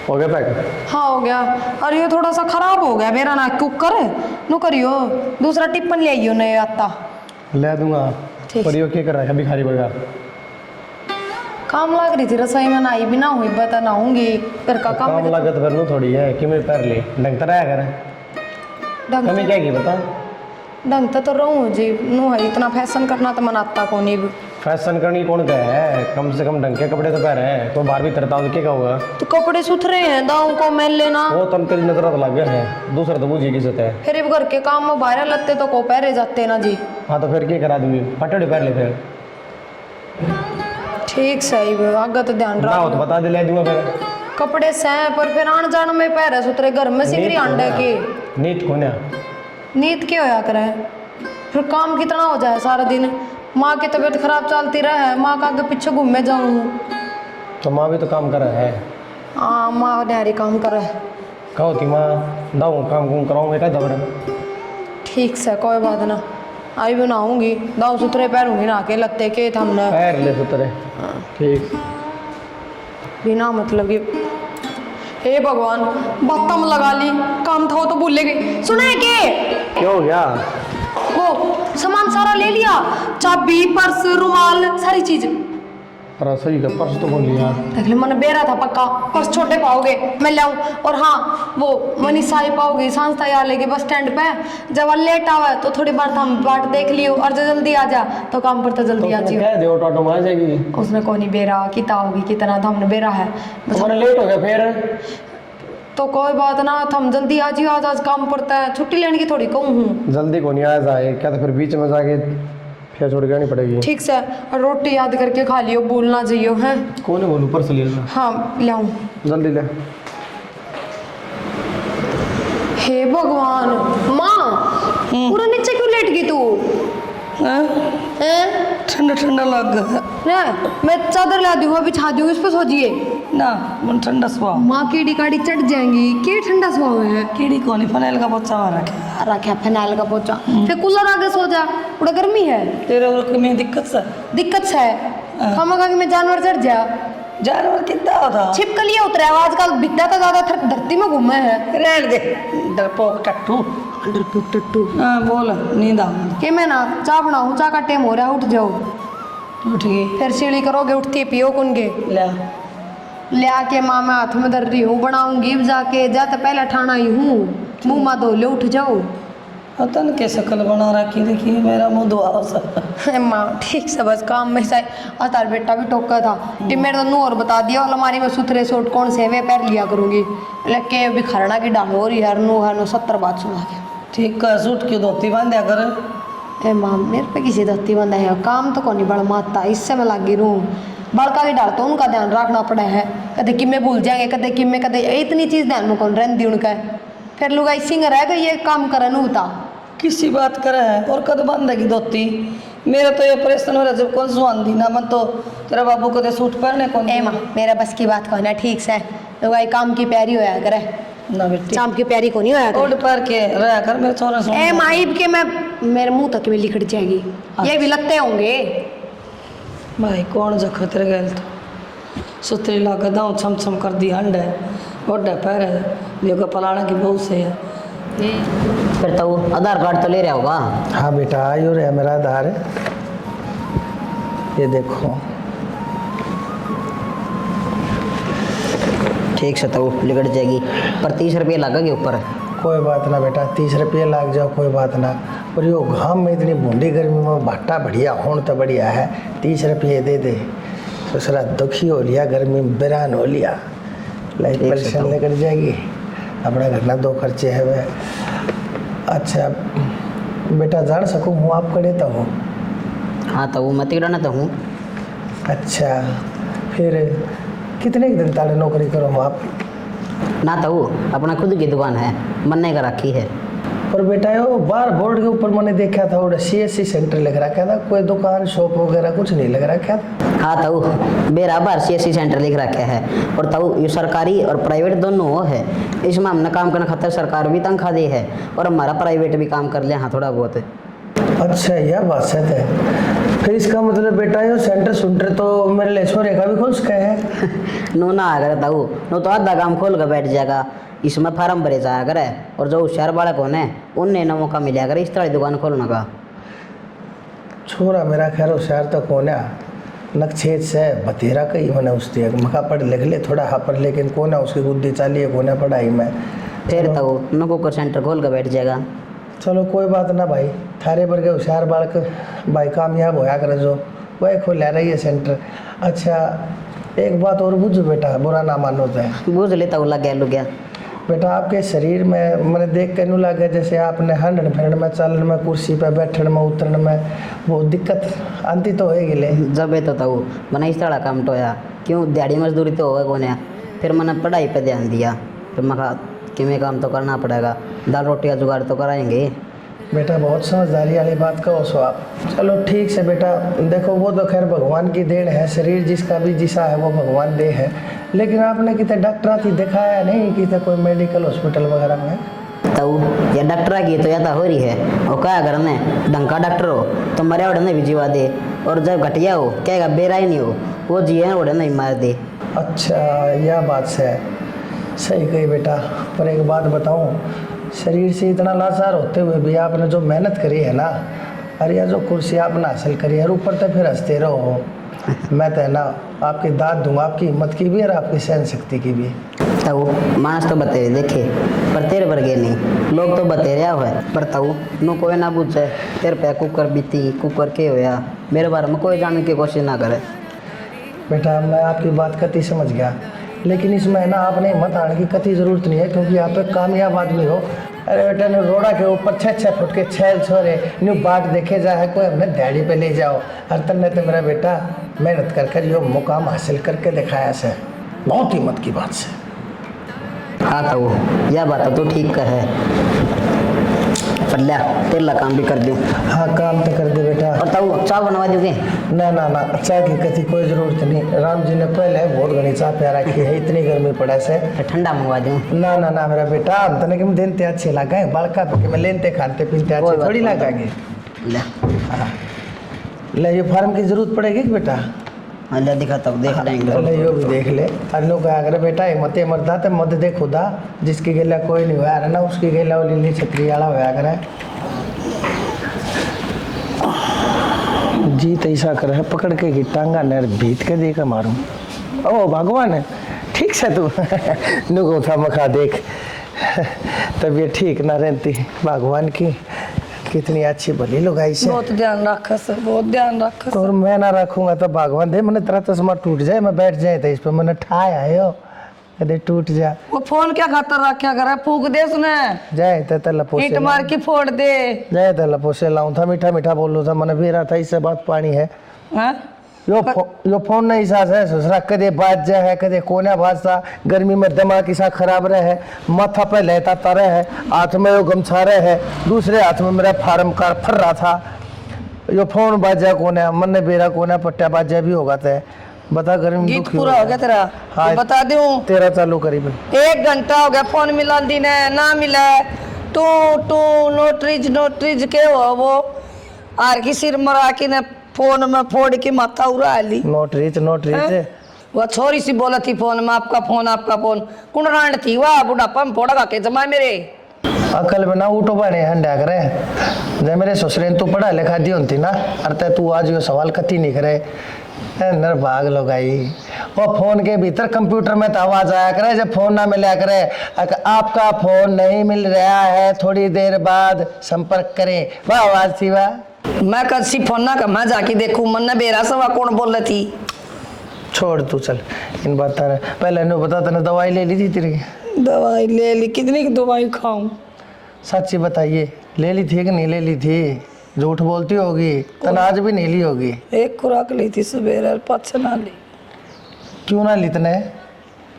हो गया पैक? हाँ हो गया। अरे ये थोड़ा सा खराब हो गया मेरा ना कुकर नु करियो दूसरा टिप्पन ले आइयो नए आता। ले दूंगा। ठीक। पर यो क्या कर रहा है भिखारी बगा? काम लग रही थी रसोई में नाई भी ना हुई बता ना होंगी फिर का काम काम लागत फिर नु थोड़ी है कि मेरे पैर ले ढंग तरह है कर। कमी क्या की बता? ढंग तो रहूँ जी नु है इतना फैशन करना तो मनाता कौन ही। फैशन करनी कौन का है? कम से कम ढंग के कपड़े तो पहने हैं। तो बाहर भी तरता हूँ क्या होगा? तो कपड़े सुथरे हैं दाऊ को मैल लेना। वो तन तेरी नजर तो लग गया है दूसरा तो बुझी की सतह है। फिर ये घर के काम में बाहर लगते तो को पहरे जाते ना जी। हाँ तो फिर क्या करा दूंगी फटे पैर ले फिर। ठीक सही आगे तो ध्यान ना हो तो रख। बता दे ले दूंगा फिर। कपड़े सह पर फिर आन जान में पहरे सुथरे घर में सिगरी अंडे के नीट कौन है? नींद क्या होया करे फिर काम कितना हो जाए सारा दिन। माँ की तबीयत खराब चलती रहे माँ का आगे पीछे घूमे जाऊँ। तो माँ भी तो काम कर रहा है। हाँ माँ न्यारी काम करे। कहो थी माँ दाऊ काम कुम कराऊंगे क्या दबर? ठीक से कोई बात ना आई भी नहाऊंगी दाऊ सुथरे पैरूंगी ना के लगते के हमने पैर ले सुतरे। ठीक। बिना मतलब कि हे भगवान बत्तम लगा ली काम था वो तो भूल गई। सुना के क्या हो गया? वो सामान सारा ले लिया चाबी पर्स रुमाल सारी चीज। रसोई का पर्स तो बोल लिया। देख ले मैंने बेरा था पक्का पर्स छोटे पाओगे मैं लाऊं। और हाँ वो मनीषा ही पाओगे सांस तैयार लेके बस स्टैंड पे जब वो लेट आवे तो थोड़ी बार हम बाट देख लियो और जो जल्दी आ जा तो काम पर तो जल्दी आ जियो। कह दे ऑटो में आ जाएगी। उसने कौन ही बेरा कितना होगी कितना था हमने बेरा है बस। तुम्हारा लेट हो गया फिर? तो कोई बात ना हम जल्दी आ जियो आज काम पड़ता है छुट्टी लेने की थोड़ी कहूँ हूँ। जल्दी को नहीं आ जाए क्या तो फिर बीच में जाके फिर छोड़ के आनी पड़ेगी। ठीक से और रोटी याद करके खा लियो भूलना चाहिए है। कौन है बोलूँ पर्स ले लेना। हाँ लाऊं जल्दी ले। हे भगवान माँ पूरा नीचे क्यों लेट गई तू? ठंडा ठंडा लग गया मैं चादर ला दूंगा बिछा दूंगी उस पर सो जिए ना मन ठंडा सुहा माँ कीड़ी काड़ी चढ़ जाएंगी के ठंडा सुहा है। कीड़ी कोनी फनेल का पोचा मार रखे रखा फिनाइल का पोचा फिर कूलर आगे सो जा थोड़ा गर्मी है। तेरे और में दिक्कत से दिक्कत है हम कहा कि मैं जानवर चढ़ जा जानवर कितना होता छिपकली उतरे आजकल बिकता तो ज्यादा धरती में घूमे है। रहने दे डरपोक टट्टू टट्टू हाँ बोल नींद आ कि मैं ना चाय बनाऊँ चाय का टाइम हो रहा है उठ जाओ। उठ गई फिर सीढ़ी करोगे उठती पियो कुनगे ले ले आके माँ मैं हाथ में धर रही हूँ बनाऊंगी जाके जाते पहले ठाना ही हूँ मुँह मा धो ले उठ जाओ। पता नहीं कैसे कल बना रखी देखिए मेरा मुँह धुआ सा माँ ठीक से बस काम में से तार बेटा भी टोका था कि मेरे तो नू और बता दिया अलमारी में सुथरे सूट कौन से वे पैर लिया करूँगी लेके भी खरना की डाल हो रही है नो 70 बात सुना के ठीक है सूट की धोती बांधा कर। ए माँ मेरे पे किसी धोती बंदा है काम तो कौन नहीं बड़ा माता इससे मैं लगी रहूँ बड़का की डाल तो उनका ध्यान रखना पड़ा है कदे कि मैं भूल जाएंगे कदे कि मैं कदे इतनी चीज़ ध्यान में कौन रहती उनका फिर लुगाई सिंगर है ये काम करे नू होता किसी बात करे है और कद बांधेगी धोती मेरा तो ये ऑपरेशन हो रहा जब कौन सुहान दी ना मन तो तेरा बाबू कदे सूट पहने कौन ए माँ मेरा बस की बात कहना ठीक से लुगाई काम की प्यारी होया करे ना बेटी शाम की प्यारी को नहीं होया ओढ़ पर के रहा कर मेरे छोरा सुन ए माइब के मैं मेरे मुंह तक में लिखट जाएगी ये भी लगते होंगे भाई कौन जख तेरे गैल तो सुतरी लाग दाऊँ छम छम कर दी हंड है ओढ़े पैर है देखो पलाना की बहू से है फिर तो वो आधार कार्ड तो ले रहा होगा। हाँ बेटा आयु रे मेरा आधार है ये देखो। ठीक से तो वो लिकट जाएगी पर 30 रुपये लगेंगे ऊपर। कोई बात ना बेटा 30 रुपये लाग जाओ कोई बात ना पर यो घाम में इतनी बूंदी गर्मी में भाटा बढ़िया होने तो बढ़िया है 30 रुपये दे दे ससुरा दुखी हो लिया गर्मी में बेरान हो लिया लाइफ परेशान लेकर जाएगी अपना घर ना 2 खर्चे है वे। अच्छा बेटा जान सकूँ हूँ आप करे तो हूँ। हाँ तो वो मत गिराना तो हूँ। अच्छा फिर कितने दिन ताले नौकरी करो हम आप? ना तो वो अपना खुद की दुकान है बनने का रखी है। और बेटा यो बार बोर्ड के ऊपर मैंने देखा था और CSC सेंटर लग रखा था कोई दुकान शॉप वगैरह कुछ नहीं लग रखा था। हाँ तो बराबर CSC सेंटर लिख रखा है और तो ये सरकारी और प्राइवेट दोनों हो है इसमें हमने काम करने खातर सरकार भी तनख्वाह दी है और हमारा प्राइवेट भी काम कर लिया हाँ थोड़ा बहुत। अच्छा यह बात है फिर इसका मतलब बेटा ये सेंटर सुंटर तो मेरे लिए छोरे का भी खोल सके है। नो ना अगर ताऊ नो तो आधा काम खोल कर बैठ जाएगा, इसमें फार्म भरे जाया करे, और जो होशियार बालक होने उनने ना मौका मिला करे इस तरह दुकान खोलने का। छोरा मेरा खैर होशियार तो कोने नक्षेत से बतेरा कही मैंने उससे मका पढ़ लिख ले थोड़ा हाँ पर, लेकिन कोने उसकी बुद्धि चाली है कोने पढ़ाई में। फिर ताऊ नो को सेंटर खोल कर बैठ जाएगा। चलो कोई बात ना भाई, थारे पर के होशियार बालक भाई कामयाब होया करे जो वही खोल रही है सेंटर। अच्छा एक बात और बुझो बेटा, बुरा ना मानो तो है बुझ लेता हूँ, लग गया बेटा आपके शरीर में मैंने देख के यूँ लगे जैसे आपने हंडन फिरन में चलन में कुर्सी पे बैठने में उतरने में वो दिक्कत आती तो होएगी ले। जब तो ताऊ मैंने इस तरह काम टोया क्यों दिहाड़ी मजदूरी तो होगा कोने, फिर मैंने पढ़ाई पे ध्यान दिया, फिर मैं कहा कि मैं काम तो करना पड़ेगा, दाल रोटी का जुगाड़ तो कराएंगे। बेटा बहुत समझदारी वाली बात कहो सो आप। चलो ठीक से बेटा, देखो वो तो खैर भगवान की देन है, शरीर जिसका भी जिसा है वो भगवान दे है, लेकिन आपने कितने डॉक्टर थी दिखाया नहीं, कितने कोई मेडिकल हॉस्पिटल वगैरह में? तो ये डॉक्टर की तो या तो हो रही है, और क्या करने ढंग का डॉक्टर हो तो मरे उड़ने भी जीवा दे, और जब घटिया हो कहेगा बेरा ही नहीं हो वो जिए उड़ने ही मार दे। अच्छा यह बात से सही कही बेटा, पर एक बात बताऊं, शरीर से इतना लाचार होते हुए भी आपने जो मेहनत करी है ना, अरे यह जो कुर्सी आपने हासिल करी है, ऊपर तो फिर हंसते रहो। मैं तो है ना आपकी दाद दूंगा, आपकी हिम्मत की भी और आपकी सहन शक्ति की भी। ताऊ मानस तो बतेरे देखे पर तेरे वर्गे नहीं, लोग तो बतेरे हुए पर ताऊ नो कोई ना पूछे तेरे पे कुकर बीती कुकर के होया, मेरे बारे में कोई जानने की कोशिश ना करे। बेटा मैं आपकी बात कति समझ गया, लेकिन इसमें ना आपने हिम्मत आने की कति ज़रूरत नहीं है, क्योंकि आप एक कामयाब आदमी हो। अरे बेटा ने रोड़ा के ऊपर 6-6 फुट के छैल छोरे न्यू बाट देखे जाए, कोई हमने दिहाड़ी पे ले जाओ, हर तन ने तो मेरा बेटा मेहनत कर यो मुकाम हासिल करके दिखाया से, बहुत हिम्मत की बात से। हाँ ताऊ यह बात तो ठीक कर है, पर लिया तेरा काम भी कर दूँ। हाँ काम तो कर दे बेटा। और ताऊ चाय बनवा दोगे? ना ना ना चाय की कति कोई ज़रूरत नहीं, राम जी ने पहले बहुत घनी चाय प्यार रखी है, इतनी गर्मी पड़ा से। ठंडा मंगवा दूँ? ना ना ना मेरा बेटा, हम तने कि देनते अच्छे लगा बालका पे मैं लेनते खाते पीते अच्छे थोड़ी लगाएंगे। हाँ ले ये फार्म की जरूरत पड़ेगी कि बेटा? अल्लाह दिखाता हूँ देख लेंगे। ले यो भी देख ले, अन्नू का अगर बेटा हिम्मत मरदा तो मत दे खुदा, जिसकी गेला कोई नहीं हुआ ना उसकी गेला वो लीली छतरी वाला होया करे। जी तैसा कर है पकड़ के की टांगा नर भीत के देकर मारूं। ओ भगवान ठीक से तू नुको था मखा देख तबीयत ठीक ना रहती, भगवान की कितनी अच्छी भली लुगाई से। बहुत ध्यान रखा सर, बहुत ध्यान रखा। और मैं ना रखूंगा तो भगवान दे मैंने तेरा चश्मा टूट जाए, मैं बैठ जाए तो इस पर मैंने ठाया है हो कदे टूट जा। वो फोन क्या खातर रखा करे, फूक दे उसने जाए तो लपोसे ईंट मार के फोड़ दे। जाए तो लपोसे लाऊं था, मीठा मीठा बोल लो था, मैंने भी रहा था इससे बात पानी है। हैं? यो फोन नहीं सास है ससुरा, कदे बाज जाए है कदे कोना भाजता, गर्मी में दिमाग की सा खराब रहे है, माथा पे लेता तारे है, हाथ में यो गमछा रहे है, दूसरे हाथ में मेरा फार्म कार फर रहा था, यो फोन बाजा कोना मन ने बेरा कोना पट्टा बाजा भी होगा ते बता गर्मी गीत पूरा हो गया तेरा? हाँ, बता दूं तेरा चालू करीबन 1 घंटा हो गया, फोन मिला दी ने ना मिला, टू टू नोटरीज के हो वो आर की सिर मरा के ने फोन में फोड़ के माथा उड़ा ली। नोट रीच वो छोरी सी बोला थी फोन में आपका फोन कुण रांड थी वाह बुढ़ापा में फोड़ा के जमा मेरे अकल में ना उठो बने हंडा करे, जब मेरे ससुरे तू पढ़ा लिखा दी होती ना, अरे तू आज यो सवाल कति नहीं करे नर भाग लो गई। वो फोन के भीतर कंप्यूटर में तो आवाज आया करे, जब फोन ना मिला करे आपका फोन नहीं मिल रहा है, थोड़ी देर बाद संपर्क करें, वह आवाज थी वाह। मैं कल सी फोन ना मैं जाके देखूं मन ने बेरा सवा कौन बोल रही थी। छोड़ तू चल इन बात पहले ने बता तने दवाई ले ली थी तेरी? दवाई ले ली, कितनी की दवाई खाऊं? सच्ची बताइए ले ली थी कि नहीं ले ली थी? झूठ बोलती होगी, तना आज भी नहीं ली होगी। 1 खुराक ली थी सवेरे, पाछ ना ली। क्यों ना ली तने?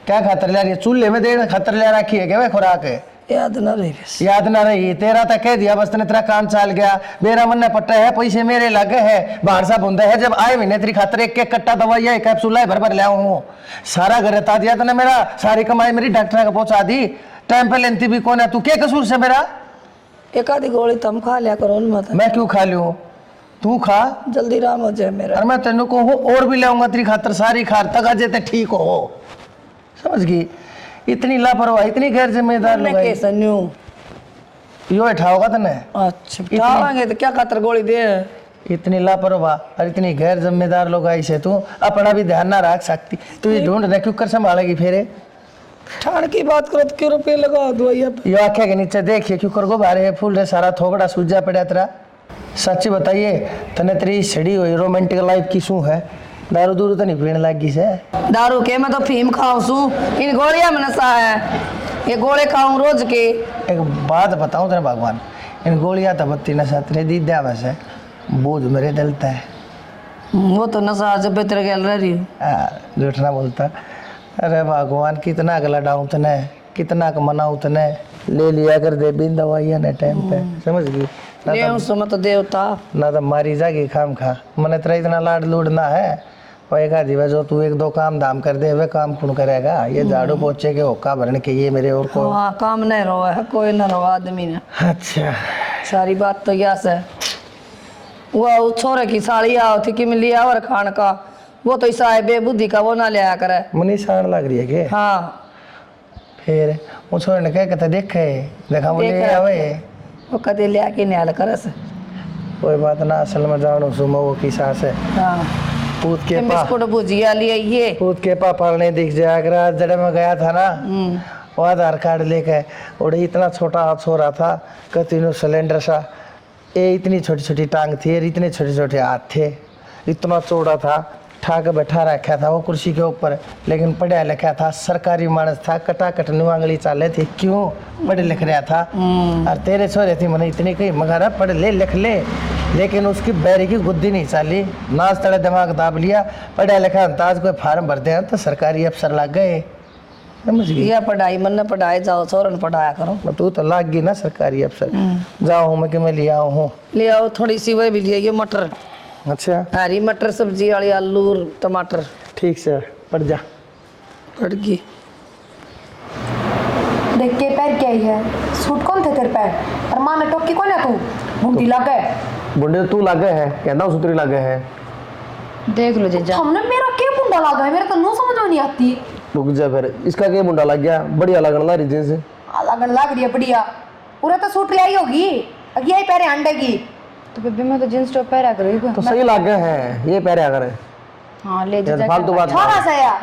क्या खातर ले रही है? चूल्हे में देने खातर ले रखी है क्या वे खुराक है? याद ना रही बस। याद ना रही तेरा तो कह दिया बस तने, तेरा काम चल गया, मेरा मन पट्टा है, पैसे मेरे लगे है, बाहर सा बुंदा है, जब आए महीने तेरी खातर एक कट्टा दवाई है कैप्सूल भर ले आऊँ, सारा घर बता दिया तने, मेरा सारी कमाई मेरी डॉक्टर का पहुंचा दी, टाइम पे लेती भी कौन है, तू क्या कसूर से मेरा? एक आधी गोली तुम खा लिया करो, मैं क्यों खा लूँ? तू खा जल्दी राम हो जाए मेरा। और मैं तेनू को हूँ और भी लाऊंगा तेरी खातर सारी खार तक अजय ते ठीक हो। समझ गई? इतनी लापरवाही, इतनी गैर जिम्मेदार मैं लगाई। कैसे न्यू? यो बैठा होगा तने। अच्छा उठावांगे तो क्या खातर गोली दे? इतनी लापरवाह और इतनी गैर जिम्मेदार लोग आई से तू अपना भी ध्यान ना रख सकती। तू ये ढूंढ रहे क्यों कर संभालेगी फिर? ठाण की बात करो तो क्यों रुपये लगा दो अब? यो आँखें के नीचे देखिए क्यों कर गो बारे फूल रे सारा थोबड़ा सूजा पड़ा तेरा। सच्ची बताइए तने तेरी सड़ी हुई रोमांटिक लाइफ की शू है? दारू दूरू तो नहीं पीने लगी से? दारू के मैं तो फीम खाऊं सू, इन गोलियां में नशा है, ये गोले खाऊं रोज के। एक बात बताऊं तेरे भगवान, इन गोलियां तो बत्ती नशा तेरे दी दिया बस है, बोझ मेरे दलता है। वो तो नशा जब भी तेरे गल रह रही हूँ। झूठ ना बोलता। अरे भगवान कितना का लड़ाऊं तने, कितना का मनाऊं तने, ले लिया कर दे बिन दवाइयां ने टाइम पे। समझ गई? ले उसमें मत देवता ना तो मारी जागी खाम खा। मैंने तेरा इतना लाड लूडना है होएगा दिवा जो तू एक दो काम धाम कर दे वे काम कौन करेगा? ये झाड़ू पोछे के होका भरने के ये मेरे और को। हाँ काम नहीं रहा है, कोई ना रहा आदमी ने। अच्छा सारी बात तो यस है। वो छोरे की साड़ी आओ थी कि मिली और खान का, वो तो ऐसा है बेबुद्धि का, वो ना लिया करे। मुनी साड़ लग रही है के? हाँ फिर वो छोरे ने कह कहते देखे देखा मुझे देख रहा आवे वो कदे लिया के न्याल करे से। कोई बात ना, असल में जानो सुमो वो की सास है। हाँ पूत के पा बिस्कुट भुजिया लिए ये। पूत के पापा ने दिख जाया अगर आज जड़े में गया था ना, वो आधार कार्ड लेके उड़े इतना छोटा हाथ सो रहा था कि तीनों सिलेंडर सा, ये इतनी छोटी छोटी टांग थी और इतने छोटे छोटे हाथ थे, इतना चौड़ा था, ठाक बैठा रखा था वो कुर्सी के ऊपर, लेकिन पढ़ा लिखा था, सरकारी मानस था, कटा कटनी आंगली चाले थी, क्यों पढ़े लिख रहा था। और तेरे छोरे थी मैंने इतनी कही मगर पढ़ ले लिख ले, लेकिन उसकी बैरी की गुद्दी नहीं चाली, नाच तड़े दिमाग दाब लिया, पढ़ा लिखा अंताज कोई फार्म भरते हैं तो सरकारी अफसर लग गए। समझ गई? ये पढ़ाई मन ने पढ़ाए जाओ, छोरन पढ़ाया करो। तू तो लाग गई ना सरकारी अफसर। जाओ मैं कि मैं लिया हूँ। ले आओ थोड़ी सी वही भी लिए, ये मटर, अच्छा हरी मटर सब्जी वाली, आलू और टमाटर। ठीक से पढ़ जा। पड़ गई। देख के पैर क्या ही है, सूट कौन थे तेरे पैर? और माँ ने टोकी कौन है? तू मुंडी लग गए। बुढ़े तू लागे है कहना सुतरी लागे है। देख लो जीजा, हमने मेरा क्या मुंडा लगा है? मेरे तो नो समझ में नहीं आती। रुक जा फिर, इसका क्या मुंडा लग गया? बढ़िया लगन ला रही जींस। लगन लग रही है बढ़िया, पूरा तो सूट ले आई होगी, अगी आई पैरे अंडे की। तो बेबी मैं तो जींस टॉप पहरा करूँगी तो सही लागे है ये पहरे अगर। हाँ ले जीजा, फालतू बात छोरा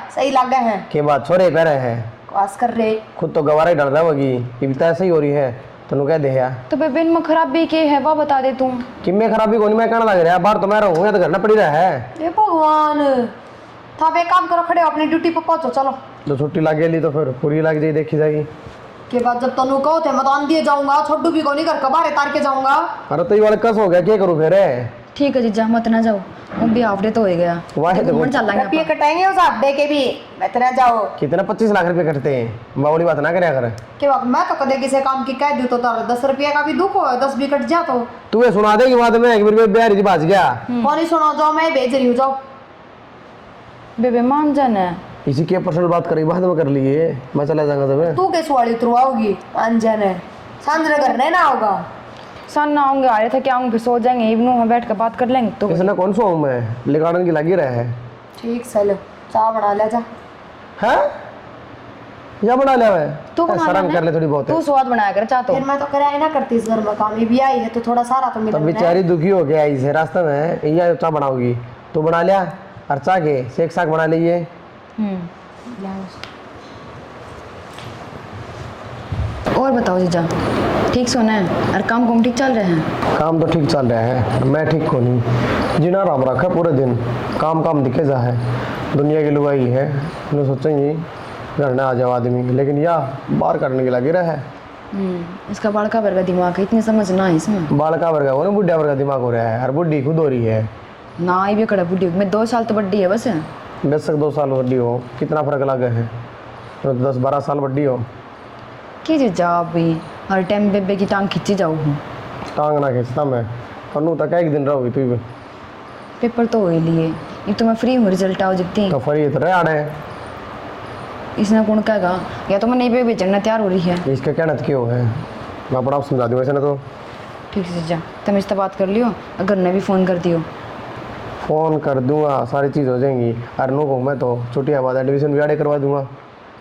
सही लग गए हैं। के बात छोरे पहरे है, आस कर रहे खुद तो गवारा ही डर रहा होगी कि बिता सही हो रही है तनु कह दे यार। तो बेबी इनमें खराबी के है वो बता दे तुम। कि मैं खराबी कोनी मैं कहना लग रहा है, बाहर तो मैं रहूंगा तो घर ना पड़ी रहा है। ये भगवान था, वे काम करो, खड़े हो अपनी ड्यूटी पर पहुंचो। चलो तो छुट्टी लग गई तो फिर पूरी लग जाएगी, देखी जाएगी के बाद जब तनु कहो थे मैं तो आंधी जाऊंगा, छोटू भी को नहीं कर कबारे तार के जाऊंगा। अरे तो ये वाला कस हो गया, क्या करूं फिर? ठीक है जीजा मत ना जाओ, वो भी हाफ डे तो हो गया। वाह तो घूमने चल रुपये कटाएंगे उस हाफ डे के भी, मैं तेरा जाओ। कितना 25 लाख रुपए कटते हैं, बावड़ी बात ना करे कर। के बाद मैं तो कदे किसी काम की कह दूं तो तार 10 रुपये का भी दुख हो, 10 भी कट जा तो तू ये सुना देगी बात में एक बार बिहारी जी बाज गया। कौन ही सुना, जाओ मैं भेज रही हूँ, जाओ। बेबे मान जाना इसी के पर्सनल बात करेगी बाद में कर लिए, मैं चला जाऊंगा तो तू कैसे वाली उतरवाओगी? अनजान है सांझ करने ना होगा। सन ना आऊंगे, आ रहे थे क्या आऊंगे, फिर सो जाएंगे, इवनिंग में बैठ कर बात कर लेंगे। तो इसने कौन सा हूँ मैं, लिगाड़न की लगी रहा है। ठीक चलो चाय बना ले जा। हैं या बना लिया मैं? तू बना शर्म ले, कर ले थोड़ी बहुत। तू स्वाद बनाया कर चाहता फिर मैं तो कराया ना करती इस घर में काम, ये भी आई है तो थोड़ा सारा तो तब मिला। बेचारी दुखी हो गया इसे रास्ते में, ये चाय बनाओगी तू बना लिया, और चाय के शेक साग बना लीजिए। और बताओ जीजा, ठीक सोना है और काम कुम ठीक चल रहे हैं? काम तो ठीक चल रहा है, मैं ठीक को नहीं जीना राम रखा पूरे दिन काम काम दिखे जा है, दुनिया की लुगाई है मैं सोचेंगी घर में आ जाओ आदमी, लेकिन या बाहर करने के लगे रहा है। इसका बड़का वर्ग दिमाग है, इतनी समझ ना है इसमें। बालका वर्गा हो ना, बुढ़िया वर्गा दिमाग हो रहा है, और बुढ़ी खुद हो रही है ना, ये भी कड़ा बुढ़ी मैं 2 साल तो बड्डी है बस। बेशक 2 साल बड्डी हो, कितना फर्क लगा है, तो 10-12 साल बड्डी हो। की जीजा आप भी हर टाइम बेबे की टांग खींची जाओ हूँ। टांग ना खींचता मैं, कन्नू तक एक दिन रहोगी तू भी। पेपर तो हो ही लिए, एक तो मैं फ्री हूँ, रिजल्ट आओ जितनी। तो फरी तो आड़े इसने कौन कहेगा, या तो मैं नहीं पे बेचना तैयार हो रही है। इसका क्या नत क्यों है, मैं अपना आप समझा दूँ वैसे ना तो ठीक है जीजा, तुम इससे बात कर लियो, अगर ने भी फ़ोन कर दियो। फ़ोन कर दूंगा, सारी चीज़ हो जाएंगी। अरनू को मैं तो छुट्टियाँ बाद एडमिशन भी आड़े करवा दूंगा,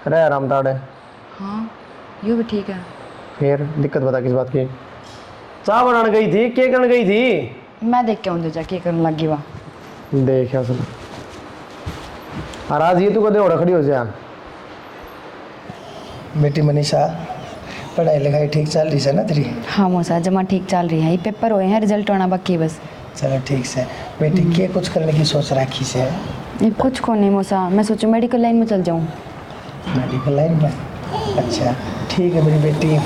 रहे आराम ताड़े। हाँ ये भी ठीक है। फिर दिक्कत बता किस बात की? चाय बनाने गई थी, क्या करने गई थी? मैं देख के आऊँ जीजा क्या करने लगी वहाँ। देख असल और आज ये तू कदे ओढ़ खड़ी हो जा। बेटी मनीषा, पढ़ाई लिखाई ठीक चल रही है ना तेरी? हाँ मौसा जमा ठीक चल रही है, ये पेपर हुए हैं, रिजल्ट आना बाकी है बस। चलो ठीक से। बेटी के कुछ करने की सोच रखी से? ये कुछ को नहीं मौसा, मैं सोचूं मेडिकल लाइन में चल जाऊँ। मेडिकल लाइन में? अच्छा ठीक है मेरी बेटी,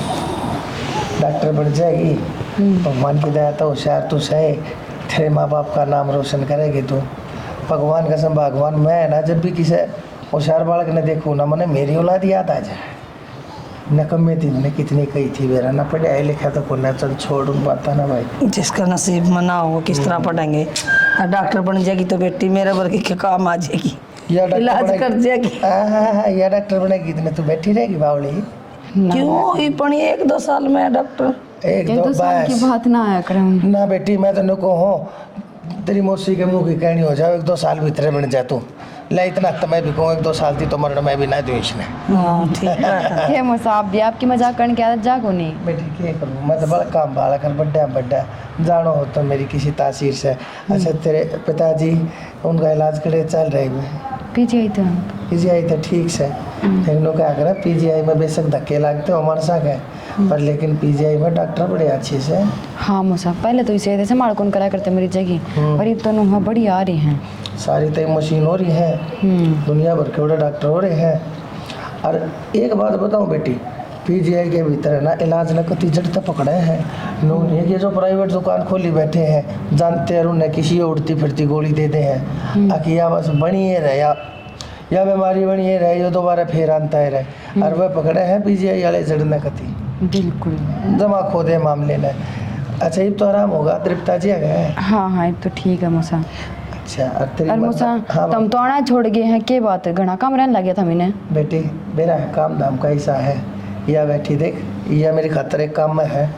डॉक्टर बन जाएगी। भगवान की दया तो होशियार तू सही, तेरे माँ बाप का नाम रोशन करेगी तू। भगवान कसम भगवान, मैं ना जब भी किसी होशियार बालक ने देखूँ ना मैंने मेरी औलाद याद आ जाए। नकम्मे थी मैंने कितनी कही थी मेरा ना पढ़ाई लिखा तो को ना चल छोड़ पाता ना भाई। जिसका नसीब में ना हो किस तरह पढ़ेंगे। और डॉक्टर बन जाएगी तो बेटी मेरे वर्ग के काम आ जाएगी, इलाज कर जाएगी। हाँ या डॉक्टर बनेगी इतने तू बैठी रहेगी बावली? क्यों ये पढ़ी 1-2 साल में डॉक्टर? एक ये दो तो साल की बस बात ना आया करें। ना बेटी, मैं तो नको हूँ तेरी मौसी के मुंह की कहनी हो जाओ 1-2 साल भीतर बन जा तू। ले इतना तो मैं भी कहूँ 1-2 साल थी तो मरण मैं भी ना दूँ इसने। हाँ ठीक है। हे मौसा आप भी आपकी मजाक करने की आदत जागो नहीं। बेटी क्या करूँ, मैं तो बड़ा काम बाला कर बड्डा जानो हो तो मेरी किसी तासीर से। अच्छा तेरे पिताजी उनका इलाज करे चल रही है? पीछे तो पीजीआई तो ठीक से, लेकिन वो क्या करें पीजीआई में बेशक धक्के लगते हो हमारे साथ है, पर लेकिन पीजीआई में डॉक्टर बड़े अच्छे से। हाँ मौसा पहले तो इसे ऐसे माड़ कौन करा करते मेरी जगह, और ये तो नुहा बड़ी आ रही हैं। सारी तय मशीन हो रही है, दुनिया भर के बड़े डॉक्टर हो रहे हैं। और एक बात बताऊं बेटी, पीजीआई के भीतर है ना इलाज न कति जड़ पकड़े हैं लोग। ये जो प्राइवेट दुकान खोली बैठे हैं जानते हैं उन्हें किसी उड़ती फिरती गोली दे दे हैं आखिया बस बनी है रहे या बीमारी बनी है रहे जो दोबारा फिर आता है रहे। और वह पकड़े हैं पीजीआई वाले जड़ न कति बिल्कुल जमा खो दे मामले में। अच्छा ये तो आराम होगा, तेरे पिताजी आ गए? हाँ हाँ ये तो ठीक है मौसा। अच्छा और तेरी और मौसा हाँ तुम तो आना छोड़ गए हैं के बात, घना काम रहने लग गया था मैंने। बेटी मेरा काम धाम का ऐसा है, या बैठी देख यह मेरे खातर एक काम में है,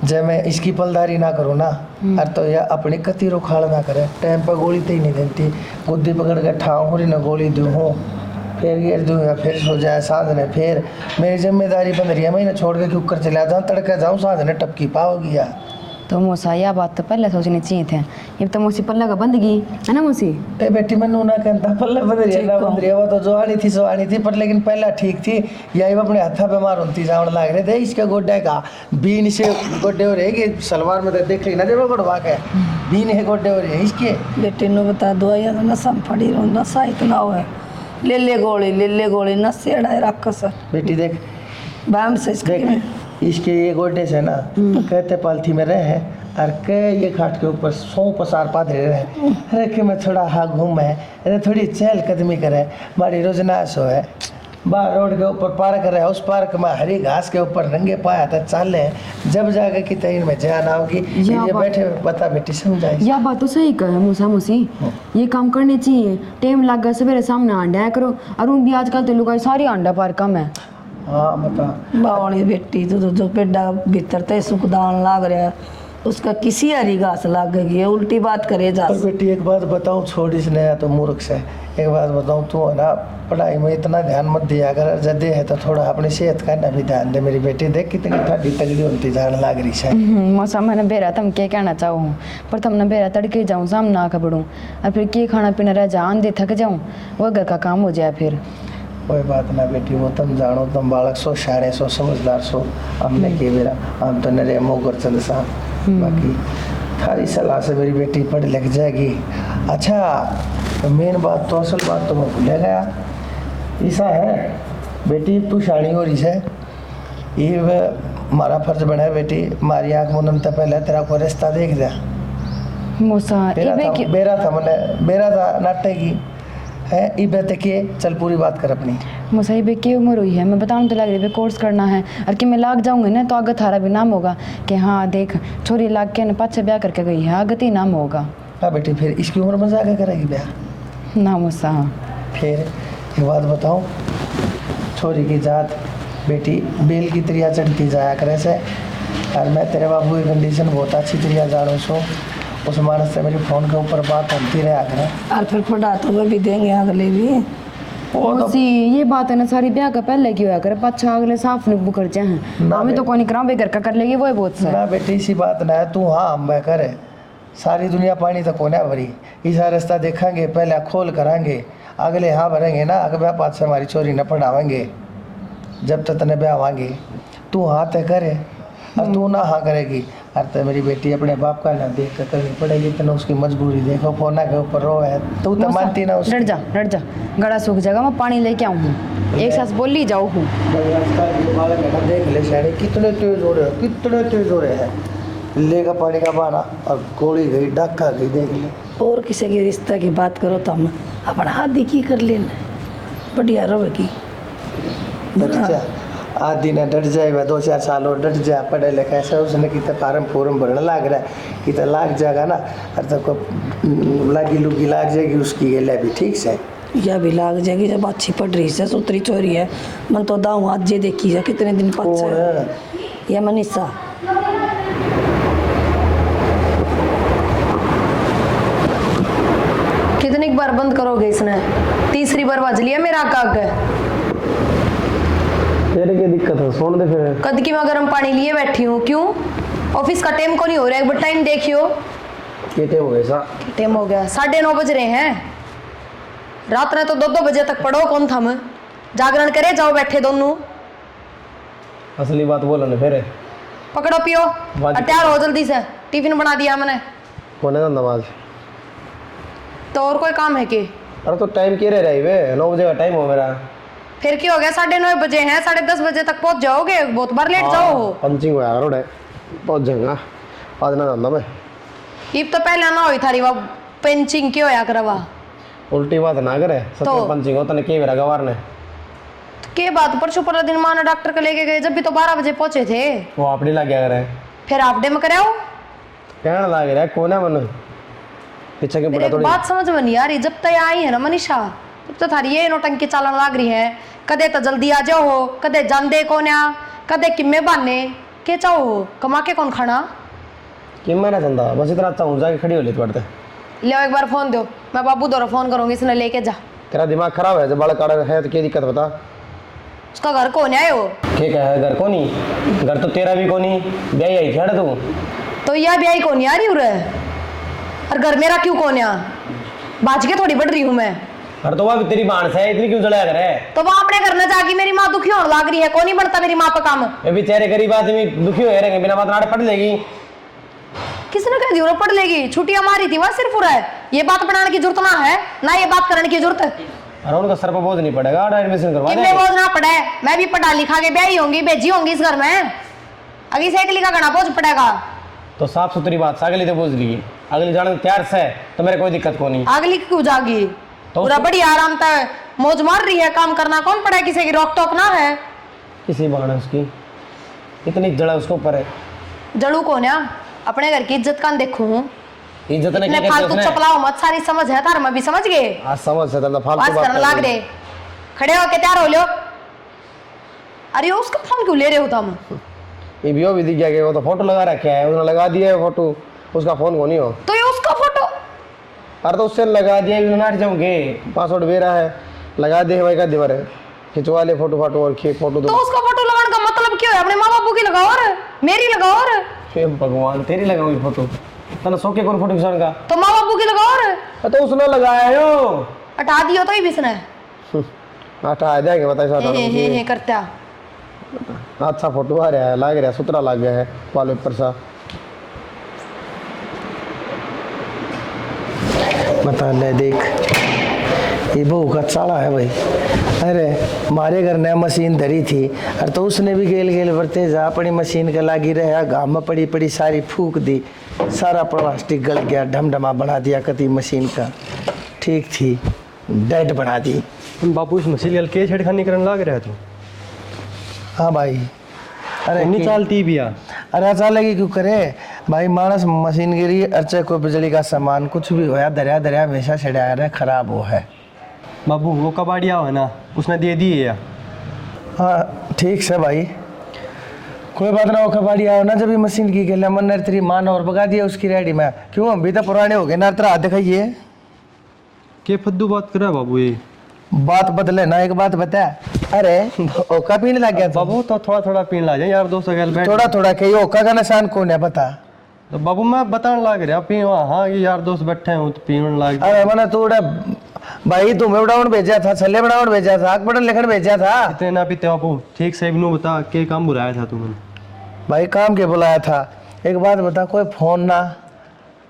जब मैं इसकी पलदारी ना करूँ ना और तो यह अपनी कती रुखाड़ ना करे, टाइम पर गोली तो ही नहीं देती, गुद्दी पकड़ के ठाऊँ हो रही ना गोली दूँ हूँ फिर गिर दूँ या फिर सो जाए साँझ ने, फिर मेरी जिम्मेदारी बन रही है मैं इन्हें छोड़ के क्यों कर चला जाऊँ तड़के जाऊँ साँझ ने टपकी पाओगी यार। तो मौसा यह बात तो पहले सोचनी चाहिए थे, ये तो मौसी पल्ला का बंदगी है ना मौसी। ते बेटी मैं नूना कहता पल्ले बंद रही है ना बंद रही है, वो तो जो आनी थी पर लेकिन पहला ठीक थी। यही वो अपने हाथा बीमार होती जावन लाग रहे थे, इसके गोड्डे का बीन से गोड्डे हो रहे कि सलवार में तो देख ली ना जब गड़वा के बीन है गोड्डे हो रहे हैं इसके। बेटी ने बता दवाइयाँ तो नशा में पड़ी रहूँ, नशा इतना हो है ले ले गोली नशे अड़ाए रख सर। बेटी देख बैम से इसके इसके ये गोड्डे से ना कहते पालथी में रहे हैं और के ये खाट के ऊपर 100 पसार पादरे रहे। अरे कि मैं थोड़ा हाँ घूम है, अरे थोड़ी चहल कदमी करे, बड़ी रोजनाश हो है। बाहर रोड के ऊपर पार्क रहे, उस पार्क में हरी घास के ऊपर रंगे पाया था चाले, जब जाके कि तैन में जान आओगी ये बैठे बता बेटी समझाई। यह बात तो सही कहे मौसा मौसी, ये काम करने चाहिए। टाइम लग गया सवेरे सामने अंडा करो, और उन भी आजकल तो लोग सारी अंडा पार कम है। हाँ बता बावणी बेटी तो जो पेड़ा भीतर ते सुखदान लाग रहा है उसका किसी हरी घास लाग गई है, उल्टी बात करे जा। पर बेटी एक बात बताऊँ, छोड़ इसने या तो मूर्ख से एक बात बताऊँ, तू है ना पढ़ाई में इतना ध्यान मत दिया अगर जदे है तो थोड़ा अपनी सेहत का ना भी ध्यान दे। मेरी बेटी देख कितनी ठंडी तगड़ी होती जान लाग रही है। मौसा मैंने बेरा तुम क्या कहना चाहो हूँ, पर तुमने बेरा तड़के जाऊँ सामने आकर बढ़ूँ और फिर क्या खाना पीना रह जान दे थक जाऊँ, वह घर का काम हो जाए फिर। कोई बात ना बेटी, वो तुम जानो तुम बालक सो शाणे सो समझदार सो, हमने के बेरा हम तो नरे मोगर चंद सा, बाकी थारी सलाह से मेरी बेटी पढ़ लिख जाएगी। अच्छा तो मेन बात तो असल बात तो मैं भूल गया, ऐसा है बेटी तू शाणी हो रही है, ये हमारा फर्ज बना है बेटी, हमारी आँख मुनम तो पहले तेरा को रिश्ता देख दिया। मौसा बेरा था नाटक की है इबे तकिए, चल पूरी बात कर अपनी। मुसाहिबे की उम्र हुई है, मैं बताऊँ तो लग रही है कोर्स करना है, और कि मैं लाग जाऊँगी ना तो आगे थारा भी नाम होगा कि हाँ देख छोरी लाग के ना पाछे ब्याह करके गई है, आगे ही नाम होगा। हाँ बेटी फिर इसकी उम्र में जाकर करेगी ब्याह ना मुसा। फिर एक बात बताऊँ, छोरी की जात बेटी बेल की त्रिया चढ़ती जाया करे से और मैं तेरे बाबू की कंडीशन बहुत अच्छी तरह जानू सो। उस मानस से मेरी फ़ोन के ऊपर बात होती रहे आकर। और फिर पढ़ा तो वे भी देंगे अगले भी। मौसी ये बात है ना सारी ब्याह का पहले की होया करे, पाछा अगले साफ नहीं बुकर हैं। ना हमें तो कोई नहीं कराऊं, घर का कर लेगी वो बहुत सा। ना बेटी इसी बात ना है, तू हाँ मैं करे, सारी दुनिया पानी तक होने भरी। ऐसा रास्ता देखेंगे, पहले खोल करांगे, अगले हाँ भरेंगे ना। अगर ब्याह पात से हमारी चोरी न पढ़ावेंगे जब तक तने ब्याह आवांगे। तू हाँ तय करे और तू ना हाँ करेगी। अरे तो मेरी बेटी अपने बाप का ना देख कर करनी पड़ेगी, तो उसकी मजबूरी देखो, फोना के ऊपर रो है, तू तो मानती ना उसकी। डर जा गला सूख जाएगा, मैं पानी लेके आऊँ हूँ, एक साथ बोल ली जाओ हूँ। देख ले शायद कितने तेज हो रहे हो, कितने तेज हो रहे हैं। लेगा पानी का बहाना और गोली गई, डाका गई, देख ले। और किसी के रिश्ते की बात करो तो हम अपना हाथ की कर लेना, बढ़िया रहेगी। डट जा, आदि ने डट जाएगा, 2-4 साल और डट जा। पढ़े लिखे ऐसा उसने कितना फार्म भरने लग रहा है, कितना लाग जाएगा ना। और तब लागी लुगी लाग जाएगी उसकी, ये ले भी ठीक से यह भी लाग जाएगी जब अच्छी पढ़ रही है, सुतरी चोरी है। मन तो दाऊँ आज ये देखी जा कितने दिन पास ये मनीषा। कितनी बार बंद करोगे इसने? तीसरी बार बज लिया मेरा काग। तेरे क्या दिक्कत है, सुन दे फिर। कद की मैं गर्म पानी लिए बैठी हूँ, क्यों? ऑफिस का टाइम को नहीं हो रहा है, एक बार टाइम देखियो। ये टाइम हो गया सा, टाइम हो गया, 9:30 बज रहे हैं। रात ने तो 2-2 बजे तक पढ़ो, कौन थम जागरण करे, जाओ बैठे दोनों। असली बात बोलो ना फिर। पकड़ो पियो, तैयार हो जल्दी से, टिफिन बना दिया मैंने। कौन है नमाज? तो और कोई काम है कि? अरे तो टाइम क्या रह रही है, 9 बजे का टाइम हो मेरा। फिर क्या हो गया, 9:30 बजे हैं, 10:30 बजे तक पहुंच जाओगे, बहुत बार लेट जाओ। पंचिंग हो यार, रोड पहुंच जाऊंगा आज ना जानना मैं। इब तो पहले ना हुई थारी वो पेंचिंग क्यों होया करवा। उल्टी बात ना करे, सच में पंचिंग होता ने के मेरा गवार ने। के बात परसों पूरा दिन मां ने डॉक्टर को लेके गए, जब भी तो 12 बजे पहुंचे थे। वो अपनी लग गया करे, फिर हाफ डे में कराओ। कहना लग रहा है कौन है मन पीछे के मेरी पड़ा एक थोड़ी। बात समझ में नहीं आ रही, जब तक आई है ना मनीषा, तब तो थारी ये नौटंकी चालन लग रही है। कदे तो जल्दी आ जाओ हो, कदे जांदे कोन्या, कदे किम्मे बाने के चाहो हो, कमा के कौन खाना। कि मैंने चंदा बस इतना अच्छा हूँ, जाके खड़ी हो लेती पड़ते। ले एक बार फोन दो, मैं बाबू दोरा फोन करूंगी, इसने लेके जा। तेरा दिमाग खराब है, जब बाल काट है तो क्या दिक्कत बता। उसका घर कौन है वो? ठीक है, घर को नहीं, घर तो तेरा भी को नहीं, ब्याह आई थी तू। तो यह ब्याह कौन आ रही उरे, और घर मेरा क्यों कौन आ? बाज के थोड़ी बढ़ रही हूँ मैं। अरे तो वह तेरी बांस है, इतनी क्यों जलाया करे? तो वहां अपने घर में जाके मेरी माँ दुखी होने लग रही है, कौन नहीं बढ़ता मेरी माँ पे काम। ये बेचारे गरीब आदमी दुखी हो रहेंगे, बिना बात नाड़ पड़ लेगी। किसने कह दिया पढ़ लेगी? छुट्टियां मारी थी वह सिर्फ हो रहा है, ये बात बनाने की जरूरत ना है, ना ये बात करने की जरूरत है। अरे उनका सर पर बोझ नहीं पड़ेगा, एडमिशन करवा कितने बोझ ना पड़े, मैं भी पढ़ा लिखा के ब्याही होंगी, भेजी होंगी इस घर में, अभी से एक लिखा घना बोझ पड़ेगा। तो साफ सुथरी बात, अगली तो बोझ ली, अगली जाने तैयार से, तो मेरे कोई दिक्कत को नहीं। अगली क्यों जागी, तो पूरा बड़ी आराम तक मौज मार रही है, काम करना कौन पड़ा, किसी की रोक टोक ना है। किसी बहाने उसकी इतनी जड़ा उसको ऊपर है। जड़ू कौन है? अपने घर की इज्जत कान देखू हूँ, इज्जत ने क्या इतने कहते फालतू उसने? चपलाओ मत, सारी समझ है तार में भी, समझ गए? आज समझ से तब फालतू बात बात करने कर लाग रही। रहे, खड़े होके तैयार हो लो। अरे उसका फोन क्यों ले रहे हो तुम? ये भी दिख गया कि वो तो फोटो लगा रखा है, उसने लगा दिया है फोटो, उसका फोन को नहीं हो। तो ये उसका फोटो? अरे तो उससे लगा दिया, नाट जाऊंगे, पासवर्ड मेरा है, लगा दे वही का दीवार है, खिंचवा ले फोटो फाटो और फोटो तो उसका फोटो लगाने का मतलब क्यों है? अपने माँ बापू की लगाओ और मेरी लगाओ और। हे भगवान, तेरी लगाऊंगी फोटो, तने सो के कौन फोटो खिंचाने का? तो माँ बापू की लगाओ और। तो उसने लगाया हो, हटा दियो तो ही बिसने हटा देंगे बता हे करता। अच्छा फोटो आ रहा है, लग रहा है सुतरा लग गया है वाल पेपर सा। बता ले देख, ये बहू का चाला है भाई। अरे मारे घर ने मशीन धरी थी, अरे तो उसने भी गेल गेल बरते जा अपनी मशीन के लागी रहा, गाँव में पड़ी पड़ी सारी फूक दी, सारा प्लास्टिक गल गया, ढमढमा बना दिया कति मशीन का, ठीक थी डेड बना दी। बापू इस मछली के छेड़खानी करने लग रहा है तू? हाँ भाई, अरे नहीं चलती भी आ। अरे चालेगी क्यों करे भाई, मानस मशीन गिरी, अर्चे को बिजली का सामान कुछ भी होया, दरिया दरिया हमेशा छड़ा रहा, खराब हो है। बाबू वो कबाड़िया हो ना, उसने दे दी है। हाँ ठीक से भाई, कोई बात ना, वो कबाड़ी आओ ना जब भी मशीन की गल मन नर तेरी मान और भगा दिया उसकी रेडी में। क्यों हम भी तो पुराने हो गए ना, तेरा हाथ दिखाइए। के फद्दू बात कर रहा है बाबू ये? बात बदले ना, एक बात बता। अरे ओका पीने लग गया बाबू तो थोड़ा थोड़ा पीने ला जाए यार, दोस्तों के बैठ। थोड़ा थोड़ा के ओका का निशान कौन है बता? तो बाबू मैं बताने लग रहा पी, हाँ ये यार दोस्त बैठे हैं तो पीने लग। अरे मैंने तू भाई तुम्हें उड़ावन भेजा था, छल्ले बनावन भेजा था, पढ़न लिखन भेजा था। इतने ना पीते बापू, ठीक से इन्हों बता के काम बुलाया था तुमने? भाई काम के बुलाया था। एक बात बता, कोई फोन ना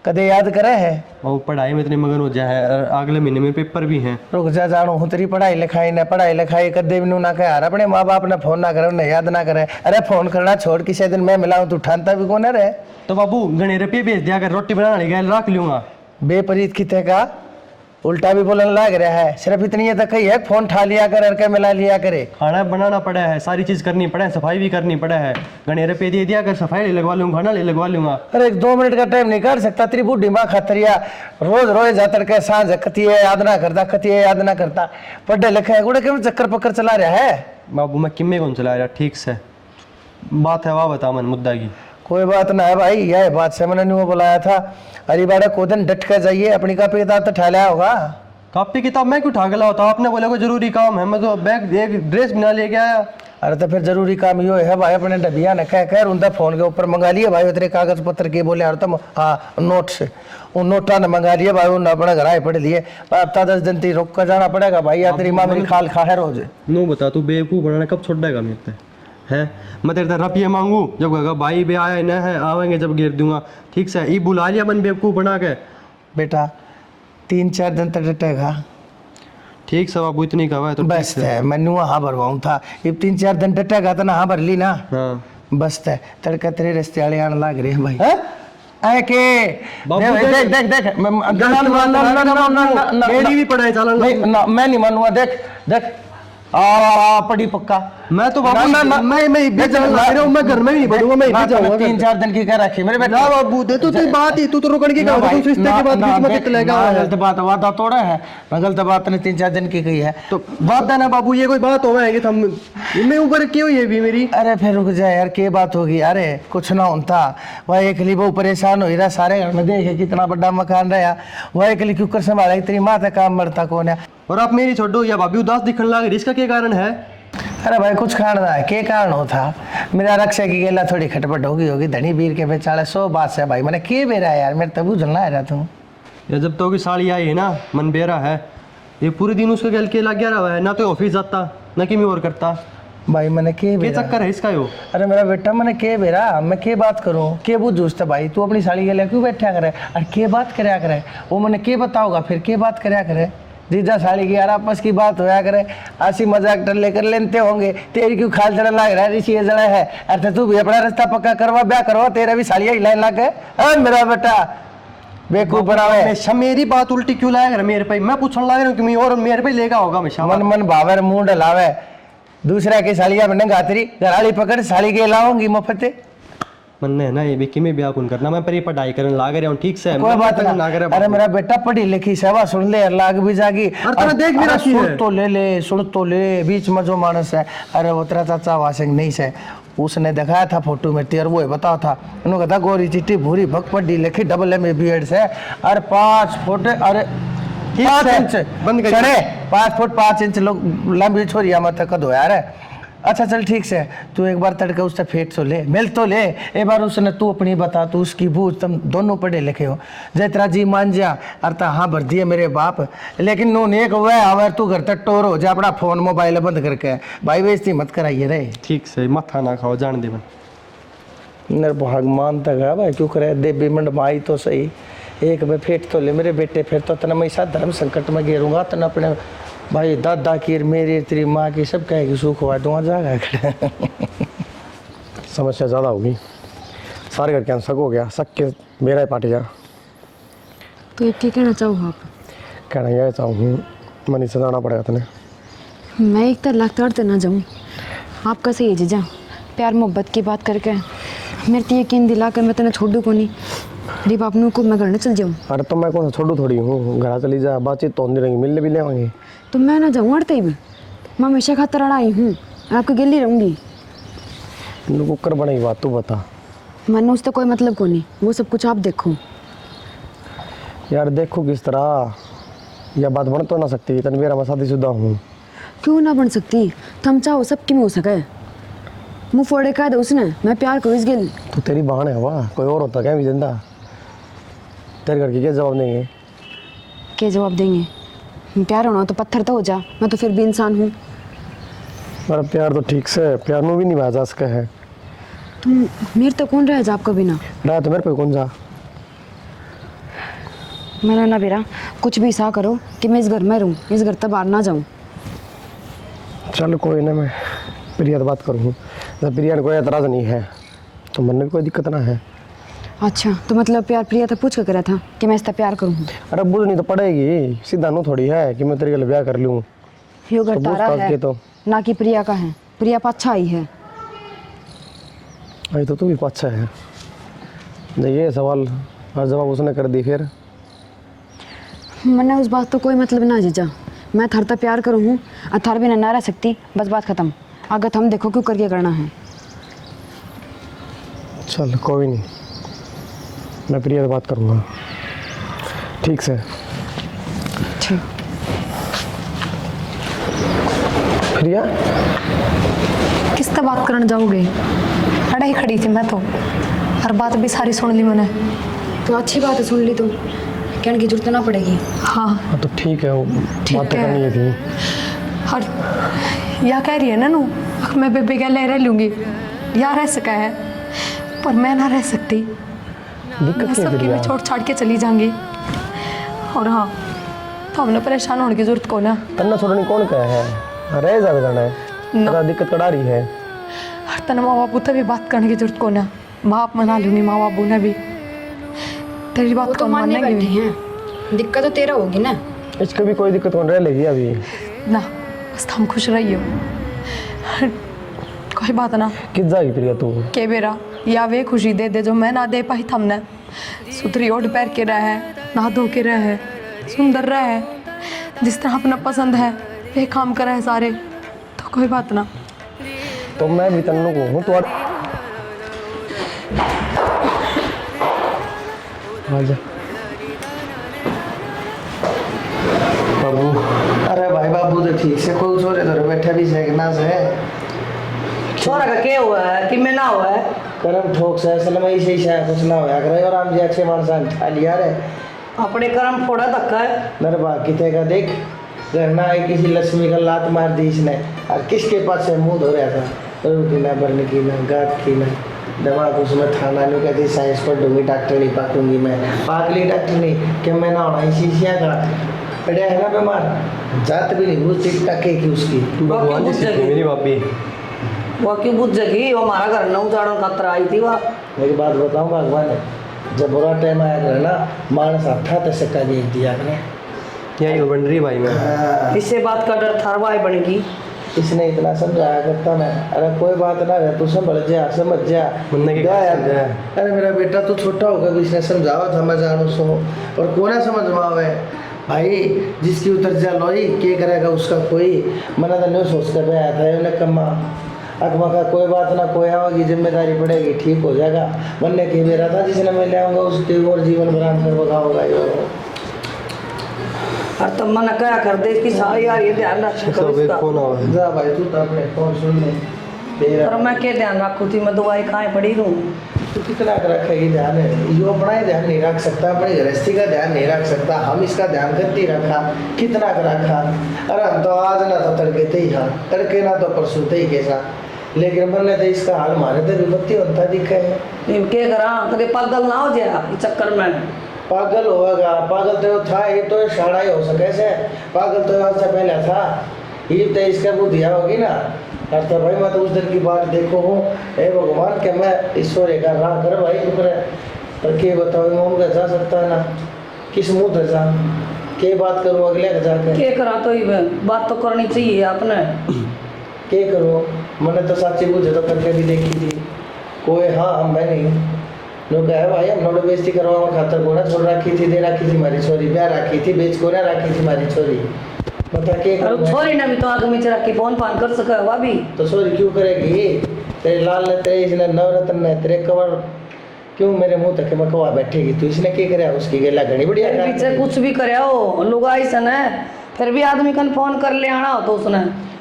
कदे याद करे है? और पढ़ाई में इतने मगन हो जाए है, अगले महीने में पेपर भी हैं। रुक जा जानू हूँ तेरी पढ़ाई लिखाई कदे भी ना कह अपने माँ बाप ने फोन ना करे, उन्हें याद ना करे। अरे फोन करना छोड़, किसी दिन मैं मिला हूँ तू ठानता भी कौन है रे? तो बाबू गणे रुपये भेज दिया, अगर रोटी बनाने गए रख लूंगा। बेपरीत कितने का उल्टा भी बोलने लग रहा है। सिर्फ इतनी तक ही है, फोन ठा लिया कर के मिला लिया करे। खाना बनाना पड़ा है, सारी चीज करनी पड़ा है, सफाई भी करनी पड़ा है। गणे रुपये दे दिया, अगर सफाई लगवा लूंगा, खाना लगवा लूंगा। अरे 2 मिनट का टाइम नहीं कर सकता? तेरी बुढ़ी माँ खतरिया रोज रोज जातर के सांझ कती है याद ना करता, कती है याद ना करता। पढ़े लिखे गुड़े क्यों चक्कर पक्कर चला रहा है? बाबू मैं किम्मे कौन चला रहा, ठीक से बात है वाह बता मन मुद्दा की। कोई बात ना है भाई, यह बात से मैंने नहीं बुलाया था। अरे बाड़ा को दिन डट कर जाइए, अपनी कॉपी किताब तो ठा लिया होगा। कॉपी किताब मैं क्यों उठा के लाया होता? आपने बोला कोई जरूरी काम है, मैं तो बैग एक ड्रेस बना लेके आया। अरे तो फिर जरूरी काम यो है भाई, अपने डबिया ने कह उनका फोन के ऊपर मंगा लिए भाई, तेरे कागज पत्र के बोले और तुम हाँ नोट से उन नोटा ने मंगा लिए भाई, उन अपने घर आए पढ़ लिए। हफ्ता 10 दिन ती रुक कर जाना पड़ेगा भाई, या तेरी माँ मेरी खाल खा है रोज। नो बता तू बेवकूफ बनाना कब छोड़ेगा मेरे पे है? मैं तेरे से रुपये मांगू जब कहेगा भाई बे आए न है, आवेंगे जब गिर दूंगा, ठीक से ये बुला लिया मन बेवकूफ बना के। बेटा 3-4 दिन तक डटेगा, ठीक से बाबू इतनी कहा है तो बस है। मैंने वहाँ भरवाऊँ था, ये 3-4 दिन डटेगा तो ना हाँ भर ली ना, हाँ बस है। तड़का तेरे रिश्ते वाले आने लग रहे हैं भाई। आए के देख देख देख मेरी भी पढ़ाई चला मैं नहीं मानूंगा। देख देख पड़ी पक्का। मैं तो बाबू मैं भी जाऊंगा, मैं घर में ही नहीं पढ़ूंगा, मैं भी जाऊंगा। 3-4 दिन की क्या रखी मेरे बेटे? ना बाबू दे तू बात ही तू तो रुकने की कहा था, तू रिश्ते के बाद बीच में कित लेगा? गलत बात वादा तोड़ा है, गलत बात ने 3-4 दिन की कही है तो बात है ना बाबू, ये कोई बात हो है कि हम मैं ऊपर क्यों ये भी मेरी? अरे फिर रुक जा यार, क्या बात होगी? अरे कुछ ना होता, वह एक लिए वो परेशान हो रहा, सारे घर में देखे कितना बड़ा मकान रहा, वह एक लिए क्यों कर संभाला, तेरी माँ का काम मरता कौन है? और आप मेरी छोड़ो या भाभी उदास दिखने लगे, इसका क्या कारण है? अरे भाई कुछ खाना है, क्या कारण होता? मेरा रक्षा की गेला थोड़ी खटपट होगी धनी वीर के बेचारे 100 बात से भाई, मैंने के बेरा है यार, मेरे तब उजलना है रहा तू। या जब तो की साड़ी आई है ना, मन बेरा है, ये पूरे दिन उसके गल के लग गया रहा है ना, तो ऑफिस जाता ना कि मैं और करता भाई मैंने के बेरा चक्कर है इसका यो? अरे मेरा बेटा मैंने के बेरा, मैं के बात करूं, के बुझ जूझता भाई, तू अपनी साड़ी के लिए क्यों बैठा करे और के बात करया करे? वो मैंने के बताओगा फिर के बात करया करे? जीजा साड़ी की यार आपस की बात होया करे, ऐसी मजाक डर लेकर लेते होंगे। तेरी क्यों खाल चढ़ा लग रहा है, ऋषि जड़ा है? अरे तू भी अपना रास्ता पक्का करवा, ब्याह करवा, तेरा भी साड़िया ही लाइन लग गए। मेरा बेटा बेवकूफ बनावे, हमेशा मेरी बात उल्टी क्यों लाया मेरे पे? मैं पूछने लग रहा हूँ कि और मेरे पे लेगा होगा हमेशा। मन मन भावे मुंह डलावे, दूसरा की साड़िया बने गातरी घराली पकड़ साड़ी के लाऊंगी मुफ्त। मन है ना ये भी कि मैं ब्याह कौन करना, मैं पर ये पढ़ाई करने लाग रहा हूँ, ठीक से कोई बात ना। अरे मेरा बेटा पढ़ी लिखी सेवा सुन ले, लाग भी जागी। देख भी रखी है, सुन तो ले बीच में जो मानस है। अरे वो तेरा चाचा वासिंग नहीं से, उसने दिखाया था फोटो में तेरे, वो बताओ था, उन्होंने कहा गोरी चिट्टी भूरी भग पढ़ी लिखी AA से, अरे 5 फुट, अरे 5 इंच बंद कर 5 फुट 5 इंच लंबी छोरिया मत कद हो यार। अच्छा चल ठीक से, तू एक बार तड़के उससे फेंट तो ले, मिल तो ले एक बार उसने, तू अपनी बता, तू उसकी बूझ, तुम दोनों पढ़े लिखे हो, जय तेरा जी मान जा। अरता हाँ भर दिए मेरे बाप, लेकिन नून एक वह आवर तू घर तक टोर हो जा, अपना फोन मोबाइल बंद करके भाई, बेइज्जती मत कराइए रे। ठीक से मथा ना खाओ, जान दे नर भगवान तक है भाई, क्यों करे देवी मंड माई तो सही, एक बार फेंट तो ले मेरे बेटे, फिर तो तना मैं साथ धर्म संकट में घेरूंगा, तना अपने भाई दादा की मेरी तेरी माँ की सब कहेगी सुख हुआ दूंगा जागा। समस्या ज़्यादा होगी, सारे घर के शक हो गया, शक के मेरा ही पार्टी जा। तो ये क्या कहना चाहो आप? कहना यह चाहूँ मनी से जाना पड़ेगा तुम्हें। मैं एक तरह लगता ना जाऊँ, आपका सही है जीजा, प्यार मोहब्बत की बात करके मेरे तो यकीन दिला कर मैं तेना छोड़ू को नहीं, री बाप को मैं घर न चल जाऊँ। अरे तो मैं कौन सा छोड़ू थोड़ी हूँ, घर चली जा, बातचीत तो होती रहेंगी, मिलने भी लेवाएंगे। तो मैं ना जाऊँ अड़ते ही भी, मैं हमेशा खातर आई हूँ, आपके गिल्ली रहूँगी। कुकर बनेगी बात तू बता। मैंने उससे कोई मतलब को नहीं, वो सब कुछ आप देखो। यार देखो किस तरह यह बात बन तो ना सकती, तन मेरा मैं शादीशुदा हूँ। क्यों ना बन सकती? थम चाहो सबकी में हो सके। मुँह फोड़े कह दे उसने मैं प्यार करूँ इस गिल। तो तेरी बहन है वाह, कोई और होता क्या भी जिंदा? तेरे घर की क्या जवाब देंगे? क्या जवाब देंगे? प्यार होना तो पत्थर तो हो जा, मैं तो फिर भी इंसान हूँ। मेरा प्यार तो ठीक से प्यार में भी नहीं जा सका है। तुम मेरे तो कौन रह जा आपका बिना? रहा तो मेरे पे कौन जा। मैंने ना बेरा कुछ भी ऐसा करो कि मैं इस घर में रहूँ, इस घर तक बाहर ना जाऊँ। चल कोई ना, मैं प्रिया से बात करूँ। जब प्रिया ने कोई एतराज़ नहीं है तो मन में कोई दिक्कत ना है। अच्छा तो मतलब प्यार प्रिया तो पूछ के करा था कि मैं इसका प्यार करूँ? अरे बुझनी तो पड़ेगी, सीधा नो थोड़ी है कि मैं तेरे लिए ब्याह कर लूँ। यो घर तो तारा पूछताछ है की तो। ना कि प्रिया का है। प्रिया पाछा आई है। अरे तो तू भी अच्छा है। ये सवाल हर जवाब उसने कर दी फिर। मैंने उस बात तो कोई मतलब ना जीजा, मैं थार तक प्यार करूँ हूँ और थार भी ना रह सकती, बस बात खत्म। अगर हम देखो क्यों करके करना है। चल कोई नहीं, मैं प्रिया से बात करूँगा ठीक से। ठीक। प्रिया किस तरह बात करने जाओगे? खड़ा ही खड़ी थी मैं तो, हर बात भी सारी सुन ली मैंने। तो अच्छी बात है, सुन ली तो कहने की जरूरत ना पड़ेगी। हाँ तो ठीक है, वो ठीक बात तो है। करनी ही थी। और या कह रही है ना नू मैं बेबे क्या ले रह लूँगी, या रह सका है पर मैं ना रह सकती। मैं दिक्कत क्या है सबकी प्रिया? भी छोड़ छाड़ के चली जाऊंगी। और हाँ तो हमने परेशान होने की जरूरत को ना। तन्ना छोड़नी कौन कहा है, रह ज्यादा करना है। ना। ज़्यादा दिक्कत कड़ा रही है। तना माँ बापू तभी बात करने की जरूरत को ना। बाप मना लूँगी, माँ बापू ने भी तेरी वो बात तो कौन मानने बैठे मानेंगे? हैं, दिक्कत तो तेरा होगी ना। इसको भी कोई दिक्कत कौन रह लेगी अभी। ना बस हम खुश रहियो, कोई बात ना। किस जाएगी प्रिया तू? के बेरा या वे खुशी दे दे जो मैं ना दे पाई थमने। सुथरी ओढ़ पैर के रहे, ना धो के रहे, सुंदर रहे, जिस तरह अपना पसंद है वे काम करे है सारे, तो कोई बात ना। तो मैं भी तन्नू को हूँ तो आजा बाबू। अरे भाई बाबू तो ठीक से कोई छोरे तो बैठे भी सेकना से छोरा का क्या हुआ है कि मैं ना हुआ है? करम ठोक से असल में इसे ही कुछ ना होया करे। और हम जी अच्छे मानसान ठा लिया रे अपने कर्म फोड़ा धक्का है। नरबा किते का देख करना है, किसी लक्ष्मी का लात मार दी इसने। और किसके पास से मुंह धो रहा था, रोटी ना बरने की ना गात की ना दवा उसमें थाना नहीं कहती साइंस पर दूंगी, डॉक्टर नहीं पाकूंगी मैं। पागली डॉक्टर नहीं कि मैं ना होना शीशिया का पड़ा है ना बीमार, जात भी नहीं भूल टिक टके की उसकी। भगवान जी से मेरी भाभी वो क्यों बुझ जगी? वो हमारा घर न उजाड़न खतरा आई थी वह। मेरी बात बताऊँ भगवान ने जब बुरा टाइम आया करे ना मानस अट्ठा तक सिक्का भेज दिया करे। यही बन रही भाई मैं। इससे बात का डर थारवाई बनेगी। इसने इतना समझाया करता मैं, अरे कोई बात ना है तू समझ जा समझ जा। मुन्ने की क्या बात यार? समझ जा। अरे मेरा बेटा तो छोटा होगा भी इसने समझावा था मैं जानू सो, और कौन है समझ मावे भाई जिसकी उतर जा लोई क्या करेगा उसका कोई। मना तो नहीं सोच कर आया था उन्हें कमा अकमा का कोई बात ना, कोई आवागी जिम्मेदारी पड़ेगी ठीक हो जाएगा। बनने की मेरा था जिसने मैं ले आऊँगा उसके और जीवन बरान कर बगाऊंगा यो। और तब मना क्या कर दे इसकी सारी यार ये ध्यान रखा करो सब एक इसका। फोन आवा है। जा भाई तू तो अपने फोन सुन ले तेरा पर मैं क्या ध्यान रखूँ थी, मैं दवाई खाए पड़ी रहूँ। तू कितना कर रखेगी ध्यान है, यो अपना ही ध्यान नहीं रख सकता, अपनी गृहस्थी का ध्यान नहीं रख सकता। हम इसका ध्यान करती रखा कितना कर रखा। अरे हम तो आज ना तो तड़के ते ही हाँ तड़के ना तो परसों ते ही कैसा, लेकिन मन तो इसका हाल मारे तो विपत्ति होता दिखा है। क्या करा कभी पागल ना हो जाए इस चक्कर में। पागल होगा, पागल तो था ये तो शाड़ा ही हो सके से, पागल तो आज से पहले था ये तो इसका बुद्धिया होगी ना। तो भाई मैं तो उस दिन की बात देखो हूँ, हे भगवान के मैं ईश्वर का राह कर भाई ऊपर पर के बताओ मोम का जा सकता है ना किस मुँह से जा के बात करूँ अगले का जाकर क्या करा तो ये बात तो करनी चाहिए आपने। के करो मैंने तो साची बुझे तो करके भी देखी थी कोई हाँ हम मैं नहीं लोग है भाई हम नोट बेइज्जती करवा खातर को ना छोड़ रखी थी दे रखी थी हमारी छोरी ब्याह रखी थी बेच को ना रखी थी हमारी छोरी बता के और छोरी ने भी तो आगे नीचे रख के फोन फान कर सका हुआ भी। तो छोरी क्यों करेगी तेरे लाल ने तेरे इसने नवरत्न ने तेरे कवर क्यों मेरे मुंह तक मैं कवा बैठेगी तू इसने क्या करे उसकी गेला घनी बढ़िया फिर पीछे कुछ भी करे हो लुगाई सन है फिर भी आदमी कन फोन कर ले आना हो तो उसने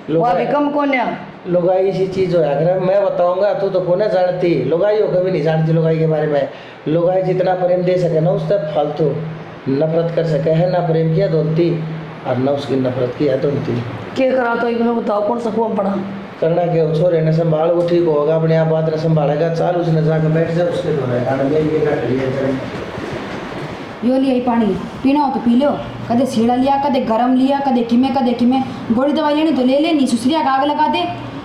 वो अभी कम कौन है लुगाई ऐसी चीज हो अगर मैं बताऊंगा तू तो कौन जानती लुगाई हो कभी नहीं जानती लुगाई के बारे में लुगाई जितना प्रेम दे सके ना उससे फालतू नफरत कर सके है ना प्रेम किया धोती और ना उसकी नफरत किया धोती क्या करा तो एक में बताओ कौन सा कुआं पड़ा करना के छोरे ने संभाल वो ठीक होगा अपने आप बात ने संभालेगा चाल उसने जाकर बैठ जाए उसके तो है यो लिया ही पानी पीना हो तो पी लो कदे सीढ़ा लिया कदे गरम लिया कदे किमे गोली दवाई लेनी तो ले लेनी सुसरिया का आग लगा दे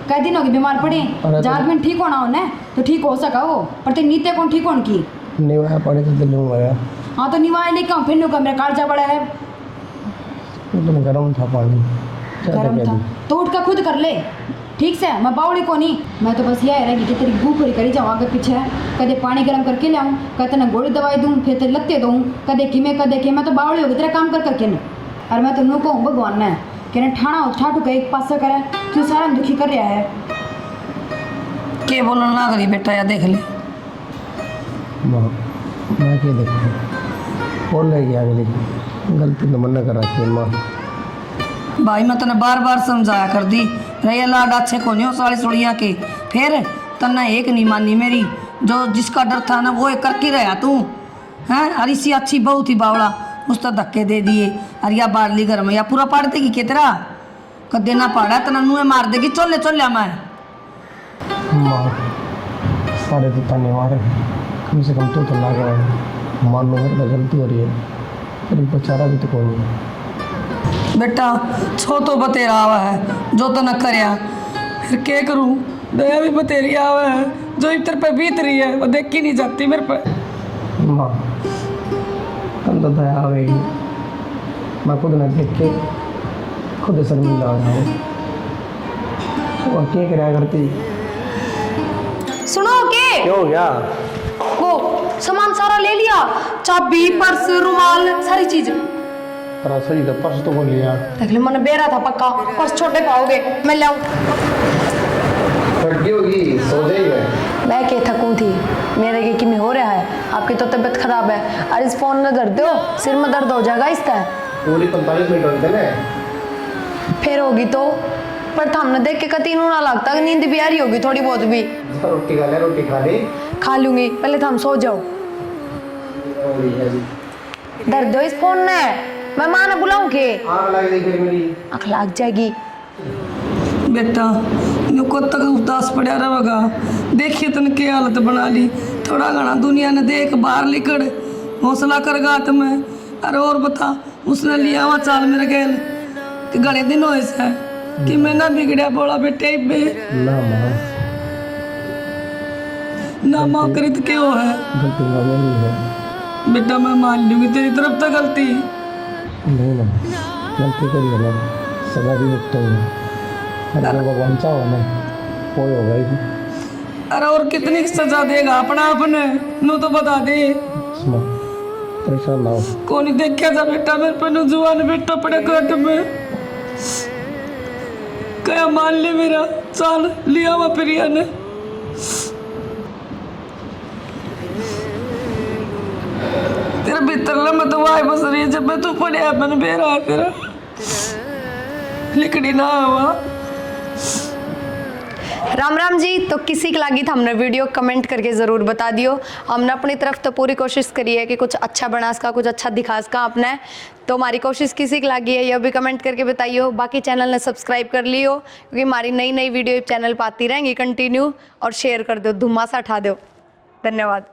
कई दिन हो गए बीमार पड़े जात में ठीक होना हो ना तो ठीक हो सका वो पर ते नीते कौन ठीक होने की निवाया पड़े तो दिल में हाँ तो निवाए लेके आऊँ फिर नुका मेरा कालजा बड़ा है तुम गरम था पानी गरम था तो उठ कर खुद कर ले ठीक से मैं बावड़ी को नहीं मैं तो बस यह रहेगी कि तेरी भूख पूरी करी जाऊँ आगे पीछे कदे पानी गर्म करके ले आऊँ कदे ना गोली दवाई दूँ फिर तेरे लत्ते दूँ कदे कि मैं तो बावड़ी होगी तेरा काम कर करके न और मैं तो नू कहूँ भगवान ने कि ना ठाणा ठाटू का एक पासा करे तू सारा दुखी कर रहा है के बोलना ना करी बेटा या देख ले मैं क्या देखूँ बोल रही आगे गलती तो मन कर रखी माँ भाई मैं तने बार बार समझाया कर दी रैया लाड अच्छे को नहीं हो साली सुड़िया के फिर तन्ने एक नहीं मानी मेरी जो जिसका डर था ना वो एक करके रहा तू हैं अरे सी अच्छी बहू थी बावड़ा उस तो धक्के दे दिए अरे या बाड़ली घर में या पूरा पाड़ देगी के तेरा कदे ना पाड़ा तना मुँह मार देगी चोले चोलिया मैं माँ सारे तो ताने मारे कम से कम तो ना कर मान लो मेरी गलती हो रही है फिर बेचारा भी तो कोई नहीं बेटा छो तो बतेरा आवा है जो तो न करया फिर क्या करूं दया भी बतेरी आवा है जो इतर पे बीत रही है वो देख ही नहीं जाती मेरे पे माँ कल तो दया आवेगी मैं खुद न देख के खुद शर्मिंदा हो रहा हूँ और क्या कराया करती सुनो के क्यों हो गया वो सामान सारा ले लिया चाबी पर्स रुमाल सारी चीज पर सही तो पर्स तो बोल लिया देख ले मैंने बेरा था पक्का पर्स छोटे पाओगे मैं लाऊं फटकी होगी सो जाएगा मैं के थकूं थी मेरे के किमी हो रहा है आपकी तो तबीयत खराब है और इस फोन में दर्द दो सिर में दर्द हो जाएगा इसका पूरी 45 मिनट होते ना फिर होगी तो पर हमने देख के कती ना लगता कि नींद भी आ रही होगी थोड़ी बहुत भी रोटी खा ले रोटी खा ली खा लूंगी पहले तो हम सो जाओ दर्द हो इस फोन ने मैं माँ ने बुलाऊं के आग लग गई मेरी आँख लग जाएगी बेटा नु को तक उदास पड़ा रहेगा देखिए तन के हालत बना ली थोड़ा घना दुनिया ने देख बाहर निकल हौसला कर गात में अरे और बता उसने लिया हुआ चाल मेरे गैल कि घने दिन हो ऐसा कि मैं ना बिगड़िया बोला बेटे बे ना माँ ना माँ करी तो क्यों है गलती ना मेरी है बेटा मैं मान लूंगी तेरी तरफ तो गलती नहीं ना गलती करी है ना सजा भी मुक्त हो अरे भगवान चाहो ना कोई होगा ही अरे और कितनी सजा देगा अपना अपने नु तो बता दे सुनो परेशान ना हो कौन देखा था बेटा मेरे पे नु जुआन बेटा पड़े कट में क्या मान ले मेरा चाल लिया हुआ प्रिया ने तेरे भीतर ला मैं तो वाई बस रही है जब मैं तू पड़े मैंने बेरा तेरा लिकड़ी ना हुआ राम राम जी तो किसी के लागी था हमने वीडियो कमेंट करके ज़रूर बता दियो हमने अपनी तरफ तो पूरी कोशिश करी है कि कुछ अच्छा बना सका कुछ अच्छा दिखा सका अपने तो हमारी कोशिश किसी के लागी है यह भी कमेंट करके बताइयो बाकी चैनल ने सब्सक्राइब कर लियो क्योंकि हमारी नई नई वीडियो चैनल पर आती रहेंगी कंटिन्यू और शेयर कर दो धुम्मासा उठा दो धन्यवाद।